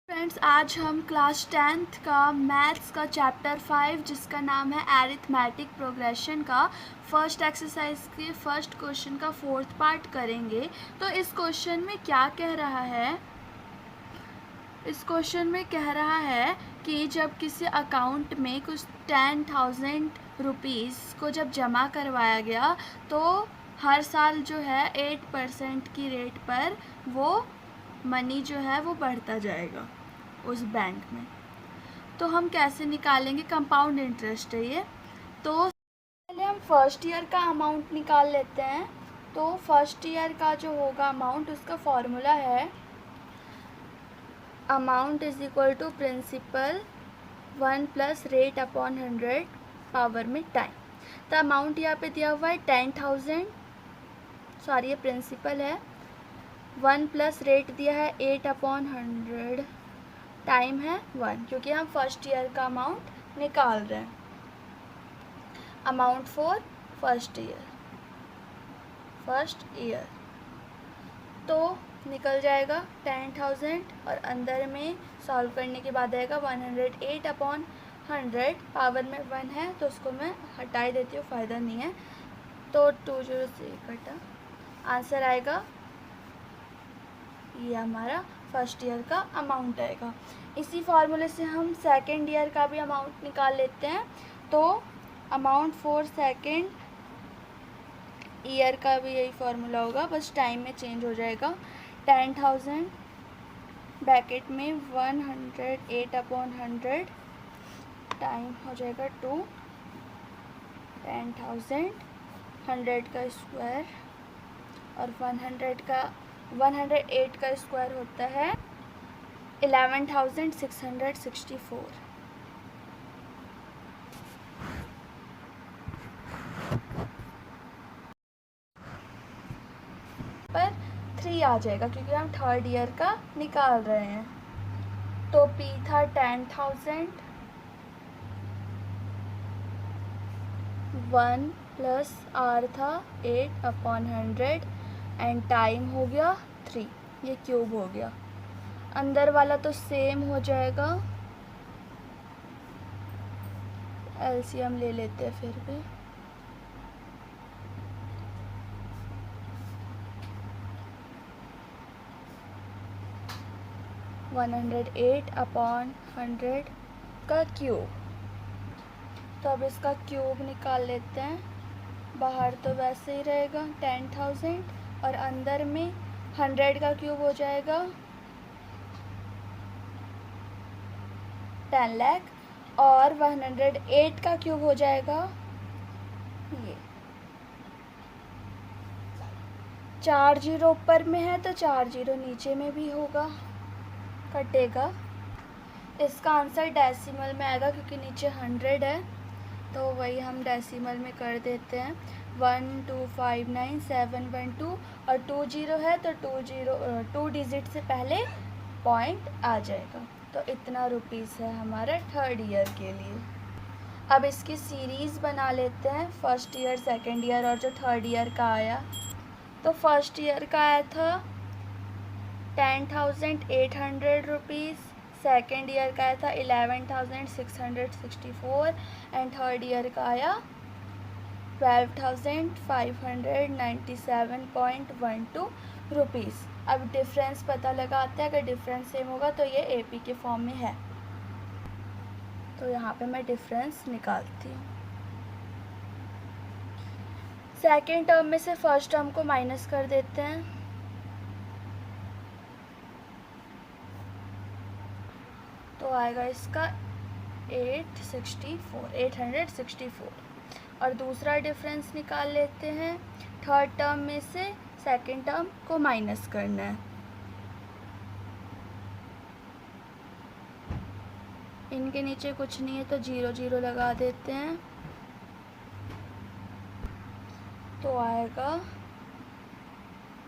Friends, आज हम class 10th का मैथ्स का चैप्टर 5 जिसका नाम है एरिथमेटिक प्रोग्रेशन का फर्स्ट एक्सरसाइज के फर्स्ट क्वेश्चन का फोर्थ पार्ट करेंगे। तो इस क्वेश्चन में क्या कह रहा है? इस क्वेश्चन में कह रहा है कि जब किसी अकाउंट में कुछ 10,000 रुपीज़ को जब जमा करवाया गया तो हर साल जो है 8% की रेट पर वो मनी जो है वो बढ़ता जाएगा उस बैंक में। तो हम कैसे निकालेंगे? कंपाउंड इंटरेस्ट है ये। तो पहले हम फर्स्ट ईयर का अमाउंट निकाल लेते हैं। तो फर्स्ट ईयर का जो होगा अमाउंट, उसका फॉर्मूला है amount is equal to principal 1 plus rate upon 100 power में टाइम। तो अमाउंट यहाँ पे दिया हुआ है 10,000, सॉरी ये प्रिंसिपल है। 1 प्लस रेट दिया है 8 अपॉन 100, टाइम है 1, क्योंकि हम फर्स्ट ईयर का अमाउंट निकाल रहे हैं। अमाउंट फॉर फर्स्ट ईयर तो निकल जाएगा 10,000 और अंदर में सॉल्व करने के बाद आएगा 108 अपॉन 100, पावर में 1 है तो उसको मैं हटा ही देती हूँ, फ़ायदा नहीं है। तो 20 से कटा, आंसर आएगा ये हमारा फर्स्ट ईयर का अमाउंट आएगा। इसी फार्मूले से हम सेकेंड ईयर का भी अमाउंट निकाल लेते हैं। तो अमाउंट फॉर सेकेंड ईयर का भी यही फार्मूला होगा, बस टाइम में चेंज हो जाएगा। 10,000 ब्रैकेट में 108 अपॉन 100, टाइम हो जाएगा 2, 10,000 100 का स्क्वायर और 108 का स्क्वायर होता है 11,664 पर 3 आ जाएगा क्योंकि हम थर्ड ईयर का निकाल रहे हैं। तो P था 10,000, 1 प्लस R था 8 अपॉन 100 एंड टाइम हो गया 3, ये क्यूब हो गया। अंदर वाला तो सेम हो जाएगा, एलसीएम ले लेते हैं फिर भी। वन 108 अपॉन 100 का क्यूब। तो अब इसका क्यूब निकाल लेते हैं। बाहर तो वैसे ही रहेगा 10,000 और अंदर में 100 का क्यूब हो जाएगा 10 लाख और 108 का क्यूब हो जाएगा ये। 4 जीरो ऊपर में है तो 4 जीरो नीचे में भी होगा, कटेगा। इसका आंसर डेसिमल में आएगा क्योंकि नीचे 100 है, तो वही हम डेसिमल में कर देते हैं। 1259712 और 2 जीरो है तो 2 डिजिट से पहले पॉइंट आ जाएगा। तो इतना रुपीज़ है हमारा थर्ड ईयर के लिए। अब इसकी सीरीज़ बना लेते हैं, फर्स्ट ईयर, सेकंड ईयर और जो थर्ड ईयर का आया। तो फर्स्ट ईयर का आया था 10,800 रुपीज़, सेकेंड ईयर का आया था 11,664 एंड थर्ड ईयर का आया 12,597.12 रुपीज़। अब डिफरेंस पता लगाते हैं, अगर डिफरेंस सेम होगा तो ये एपी के फॉर्म में है। तो यहाँ पे मैं डिफरेंस निकालती हूँ। सेकेंड टर्म में से फर्स्ट टर्म को माइनस कर देते हैं। तो आएगा इसका 864 और दूसरा डिफरेंस निकाल लेते हैं। थर्ड टर्म में से सेकेंड टर्म को माइनस करना है। इनके नीचे कुछ नहीं है तो 0 0 लगा देते हैं। तो आएगा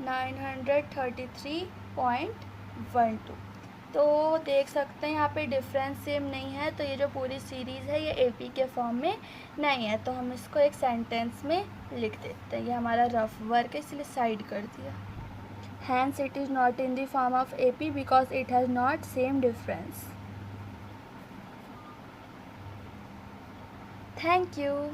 933.12। तो देख सकते हैं यहाँ पे डिफरेंस सेम नहीं है, तो ये जो पूरी सीरीज़ है ये एपी के फॉर्म में नहीं है। तो हम इसको एक सेंटेंस में लिख देते हैं। ये हमारा रफ वर्क है इसलिए साइड कर दिया hence it is not in the form of AP because it has not same difference. Thank you.